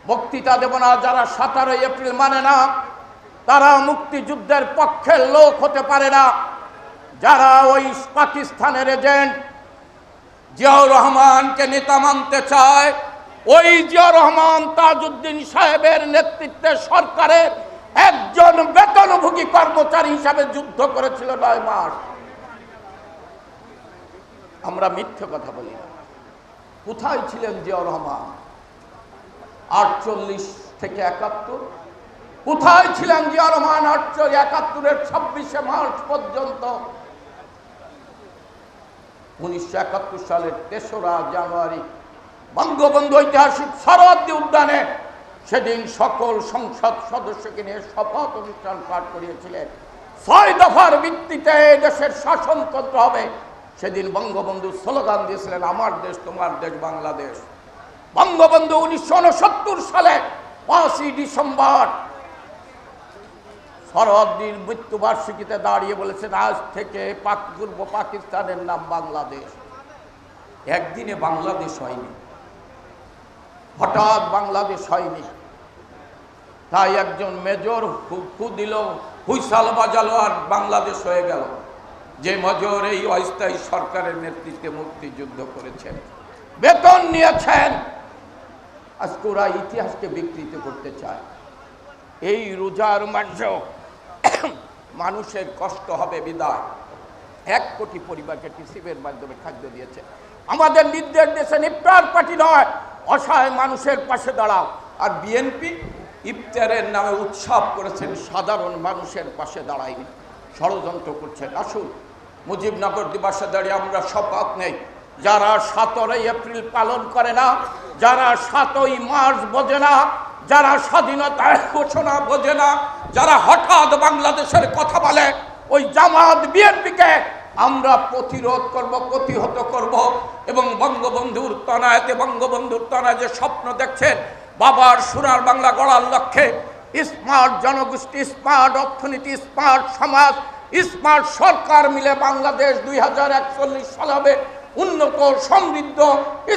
বক্তৃতা দেব না। যারা 17 এপ্রিল মানে না তারা মুক্তিযুদ্ধের পক্ষের লোক হতে পারে না। যারা ওই পাকিস্তানের এজেন্ট জিয়াউর রহমানকে নেতা মানতে চায়, ওই জিয়াউর রহমান তাজউদ্দিন সাহেবের নেতৃত্বে সরকারের একজন বেতনভোগী কর্মচারী হিসাবে যুদ্ধ করেছিল 9 মাস। আমরা মিথ্যে কথা বলি না। কোথায় ছিলেন জিয়াউর রহমান 48 থেকে 71? কোথায় ছিলেন জিয়াউর রহমান 71-এর 26শে মার্চ পর্যন্ত? 1971 সালের 3রা জানুয়ারি বঙ্গবন্ধু ঐতিহাসিক সরোয়ার্দী উদ্যানে সেদিন সকল সংসদ সদস্যকে নিয়ে শপথ অনুষ্ঠান পাঠ করিয়েছিলেন। 6 দফার ভিত্তিতে দেশের শাসনতন্ত্র হবে। সেদিন বঙ্গবন্ধু স্লোগান দিয়েছিলেন, আমার দেশ তোমার দেশ বাংলাদেশ। বঙ্গবন্ধু 1969 সালে 5ই ডিসেম্বর সরোয়ার্দীর মৃত্যুবার্ষিকীতে দাঁড়িয়ে বলেছেন, আজ থেকে পূর্ব পাকিস্তানের নাম বাংলাদেশ। একদিনে বাংলাদেশ হয়নি, হঠাৎ বাংলাদেশ হয়নি। তাই একজন মেজর হু দিল, হুইসাল বাজালো, আর বাংলাদেশ হয়ে গেল। যে মেজর এই অস্থায়ী সরকারের নেতৃত্বে মুক্তিযুদ্ধ করেছেন, বেতন নিয়েছেন। আজকে ওরা ইতিহাসকে বিকৃত করতে চায়। এই রোজার মাঝেও মানুষের কষ্ট হবে বিদায় 1 কোটি পরিবারকে টিসিবের মাধ্যমে খাদ্য দিয়েছে। আমাদের নির্দেশ দিয়েছেন ইফতার পার্টি নয়, অসহায় মানুষের পাশে দাঁড়াও। আর বিএনপি ইফতারের নামে উৎসব করেছেন, সাধারণ মানুষের পাশে দাঁড়ায়নি, ষড়যন্ত্র করছেন। আসুন মুজিবনগর দিবসে দাঁড়িয়ে আমরা শপথ নেই, যারা 17 এপ্রিল পালন করে না, যারা 7ই মার্চ বোঝে না, যারা স্বাধীনতার ঘোষণা বোঝে না, যারা হঠাৎ বাংলাদেশের কথা বলে, ওই জামাত বিএনপিকে আমরা প্রতিরোধ করব, প্রতিহত করব। এবং বঙ্গবন্ধুর তনায়েতে, বঙ্গবন্ধুর তনায় যে স্বপ্ন দেখছেন বাবার সোনার বাংলা গড়ার লক্ষ্যে, স্মার্ট জনগোষ্ঠী, স্মার্ট অর্থনীতি, স্মার্ট সমাজ, স্মার্ট সরকার মিলে বাংলাদেশ 2041 সালে হবে উন্নত, সমৃদ্ধ,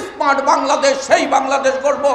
স্মার্ট বাংলাদেশ। সেই বাংলাদেশ গড়ব।